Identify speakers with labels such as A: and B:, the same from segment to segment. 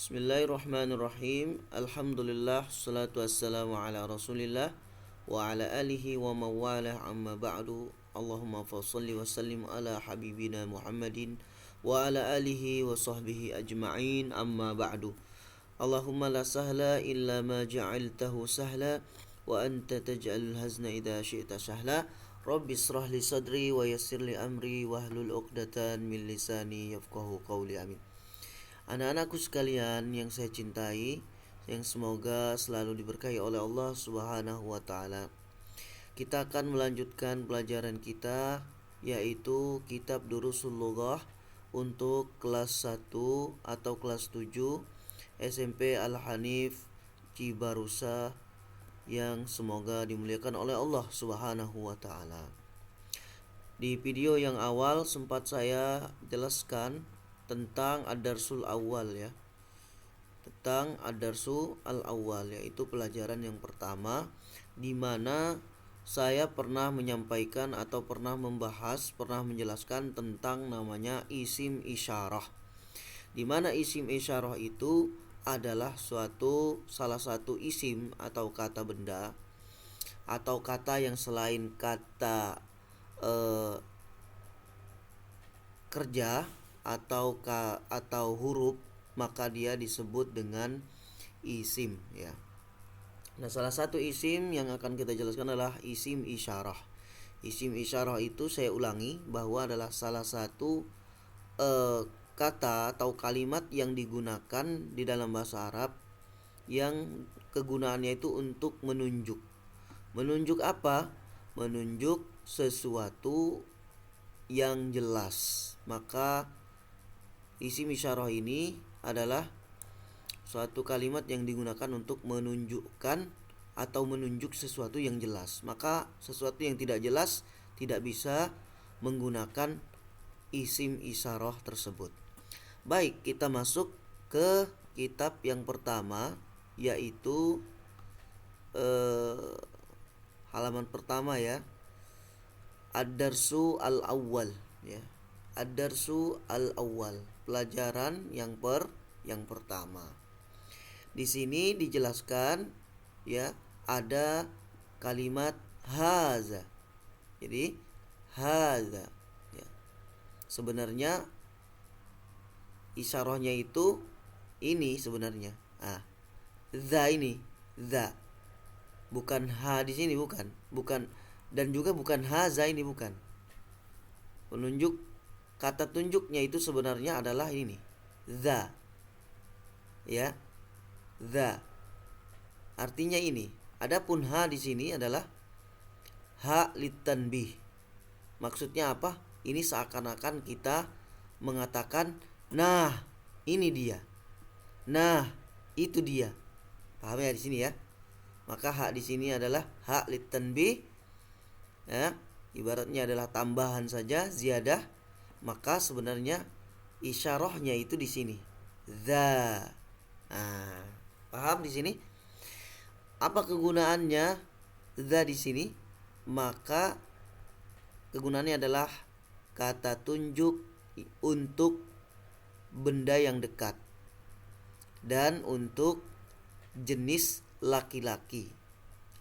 A: Bismillahirrahmanirrahim. Alhamdulillah, salatu wassalamu ala rasulillah wa ala alihi wa mawalah amma ba'du. Allahumma fassalli wa sallim ala habibina Muhammadin wa ala alihi wa sahbihi ajma'in amma ba'du. Allahumma la sahla illa ma ja'altahu sahla wa anta taj'alul hazna idha syi'ta sahla. Rabbi israh li sadri wa yassir li amri wahlul uqdatan min lisani yafqahu qawli. Amin. Anak-anakku sekalian yang saya cintai, yang semoga selalu diberkahi oleh Allah Subhanahu wa taala. Kita akan melanjutkan pelajaran kita, yaitu kitab Durusul Lughah untuk kelas 1 atau kelas 7 SMP Al-Hanif Cibarusa, yang semoga dimuliakan oleh Allah Subhanahu wa taala. Di video yang awal sempat saya jelaskan tentang ad-darsul awal ya. Tentang ad-darsul al-awwal, yaitu pelajaran yang pertama, di mana saya pernah menyampaikan atau pernah membahas, pernah menjelaskan tentang namanya isim isyarah. Di mana isim isyarah itu adalah salah satu isim atau kata benda atau kata yang selain kata kerja atau huruf, maka dia disebut dengan isim ya. Nah, salah satu isim yang akan kita jelaskan adalah isim isyarah. Isim isyarah itu, saya ulangi, bahwa adalah salah satu kata atau kalimat yang digunakan di dalam bahasa Arab yang kegunaannya itu untuk menunjuk. Menunjuk apa? Menunjuk sesuatu yang jelas. Maka isim isyarah ini adalah suatu kalimat yang digunakan untuk menunjukkan atau menunjuk sesuatu yang jelas. Maka sesuatu yang tidak jelas tidak bisa menggunakan isim isyarah tersebut. Baik, kita masuk ke kitab yang pertama, yaitu halaman pertama ya. Ad-darsu al-awwal ya. Ad-darsu al-awwal, pelajaran yang pertama. Di sini dijelaskan ya, ada kalimat haza. Jadi haza ya. Sebenarnya isyarahnya itu ini sebenarnya. Za ini, za. Bukan ha di sini, bukan, dan juga bukan haza ini, bukan. Penunjuk, kata tunjuknya itu sebenarnya adalah ini, za. Ya, za. Artinya ini. Adapun ha di sini adalah ha litanbih. Maksudnya apa? Ini seakan-akan kita mengatakan, nah, ini dia. Nah, itu dia. Paham ya di sini ya? Maka ha di sini adalah ha litanbih. Ya, ibaratnya adalah tambahan saja, ziyadah. Maka sebenarnya isyarahnya itu di sini, za. Paham di sini? Apa kegunaannya za di sini? Maka kegunaannya adalah kata tunjuk untuk benda yang dekat dan untuk jenis laki-laki,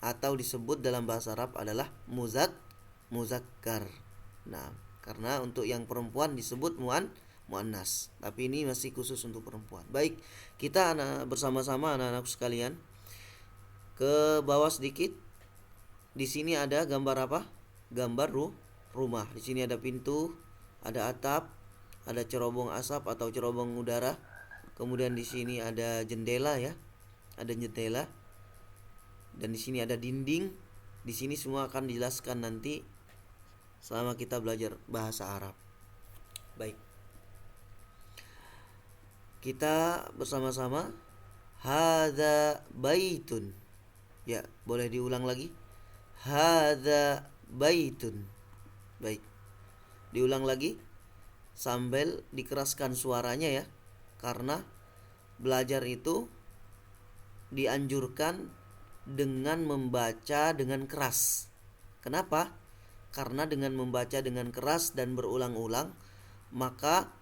A: atau disebut dalam bahasa Arab adalah muzakkar. Nah, karena untuk yang perempuan disebut muannas, tapi ini masih khusus untuk perempuan. Baik, kita bersama-sama anak-anak sekalian ke bawah sedikit. Di sini ada gambar apa? Gambar rumah. Di sini ada pintu, ada atap, ada cerobong asap atau cerobong udara. Kemudian di sini ada jendela ya. Ada jendela. Dan di sini ada dinding. Di sini semua akan dijelaskan nanti selama kita belajar bahasa Arab. Baik. Kita bersama-sama. Hadza baitun. Ya, boleh diulang lagi. Hadza baitun. Baik. Diulang lagi sambil dikeraskan suaranya ya. Karena belajar itu dianjurkan dengan membaca dengan keras. Kenapa? Karena dengan membaca dengan keras dan berulang-ulang, maka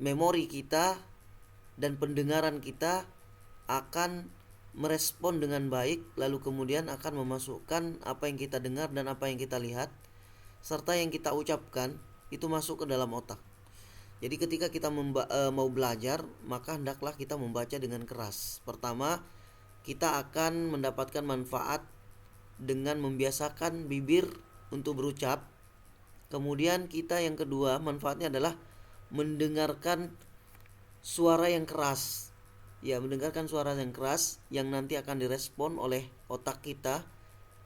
A: memori kita dan pendengaran kita akan merespon dengan baik, lalu kemudian akan memasukkan apa yang kita dengar dan apa yang kita lihat serta yang kita ucapkan itu masuk ke dalam otak. Jadi ketika kita mau belajar, maka hendaklah kita membaca dengan keras. Pertama, kita akan mendapatkan manfaat dengan membiasakan bibir untuk berucap. Kemudian kita yang kedua, manfaatnya adalah mendengarkan suara yang keras. Ya, mendengarkan suara yang keras yang nanti akan direspon oleh otak kita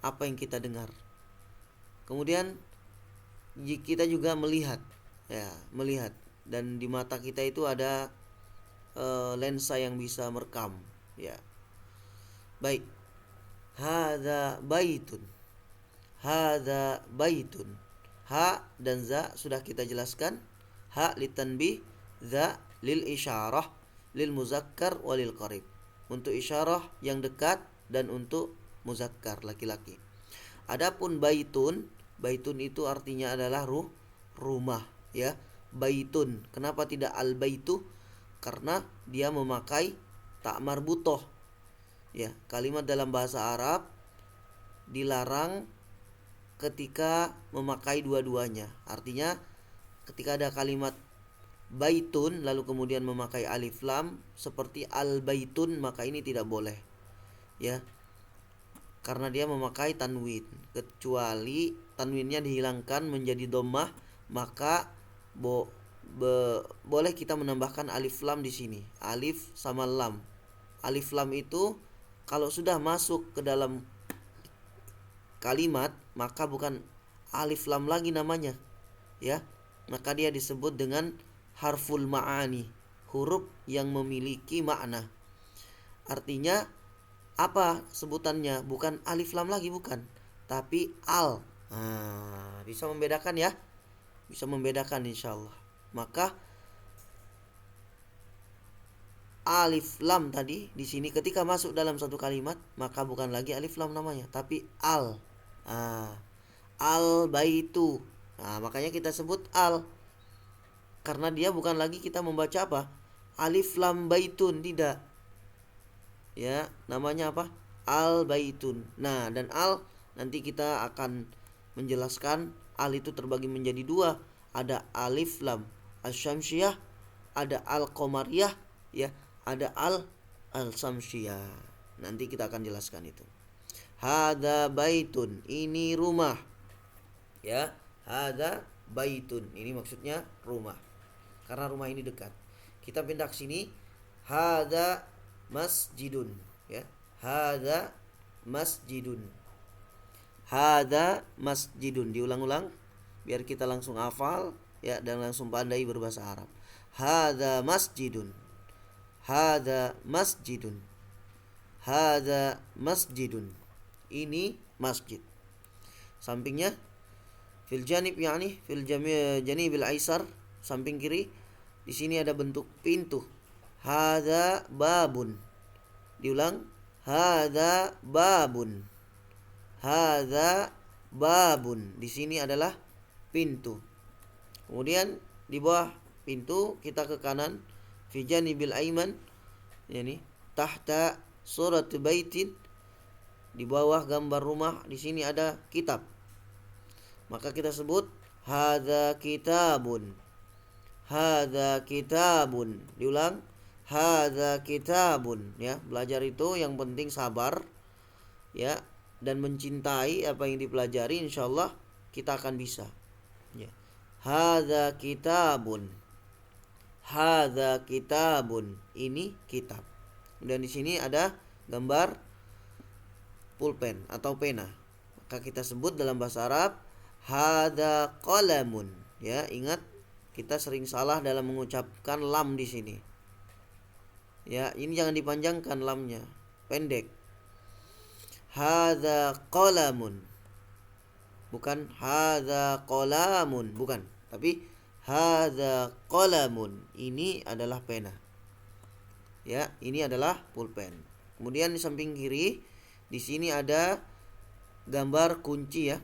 A: apa yang kita dengar. Kemudian kita juga melihat, dan di mata kita itu ada lensa yang bisa merekam, ya. Baik. Hadza baitun. Hadza baitun. Ha dan za sudah kita jelaskan. Ha litanbih, za lil isyarah, lil muzakkar walil qarib. Untuk isyarah yang dekat dan untuk muzakkar laki-laki. Adapun baitun, baitun itu artinya adalah rumah, ya. Baitun. Kenapa tidak al baitu? Karena dia memakai tak marbutoh. Ya, kalimat dalam bahasa Arab dilarang ketika memakai dua-duanya. Artinya ketika ada kalimat baitun lalu kemudian memakai alif lam seperti al baitun, maka ini tidak boleh. Ya. Karena dia memakai tanwin. Kecuali tanwinnya dihilangkan menjadi dhammah, maka boleh kita menambahkan alif lam di sini. Alif sama lam. Alif lam itu kalau sudah masuk ke dalam kalimat, maka bukan alif lam lagi namanya, ya. Maka dia disebut dengan harful ma'ani, huruf yang memiliki makna. Artinya apa sebutannya? Bukan alif lam lagi, bukan, tapi al. Bisa membedakan, ya. Bisa membedakan insyaallah. Maka alif lam tadi di sini ketika masuk dalam satu kalimat, maka bukan lagi alif lam namanya, tapi al. Al baitu. Makanya kita sebut al. Karena dia bukan lagi kita membaca apa? Alif lam baitun, tidak. Ya, namanya apa? Al baitun. Nah, dan al nanti kita akan menjelaskan al itu terbagi menjadi dua. Ada alif lam asyamsiyah, ada al qamariyah, ya, ada al samsiyah. Nanti kita akan jelaskan itu. Hadza baitun, ini rumah. Ya, hadza baitun, ini maksudnya rumah. Karena rumah ini dekat. Kita pindah ke sini. Hadza masjidun, ya. Hadza masjidun. Hadza masjidun. Diulang-ulang biar kita langsung hafal, ya, dan langsung pandai berbahasa Arab. Hadza masjidun. Hadza masjidun. Hadza masjidun. Ini masjid. Sampingnya fil janib, yani fil janibil aisar, samping kiri. Di sini ada bentuk pintu. Hadza babun. Diulang. Hadza babun. Hadza babun. Di sini adalah pintu. Kemudian di bawah pintu kita ke kanan. Fi janibil aiman, yani tahta surat baitin, di bawah gambar rumah, di sini ada kitab. Maka kita sebut hadza kitabun. Hadza kitabun. Diulang. Hadza kitabun, ya. Belajar itu yang penting sabar, ya, dan mencintai apa yang dipelajari, insyaallah kita akan bisa, ya. Hadza kitabun. Hadza kitabun. Ini kitab. Dan di sini ada gambar pulpen atau pena. Maka kita sebut dalam bahasa Arab hadza qalamun, ya. Ingat, kita sering salah dalam mengucapkan lam di sini. Ya, ini jangan dipanjangkan lamnya, pendek. Hadza qalamun. Bukan hadza qalamun, bukan, tapi hadza qalamun. Ini adalah pena. Ya, ini adalah pulpen. Kemudian di samping kiri di sini ada gambar kunci, ya.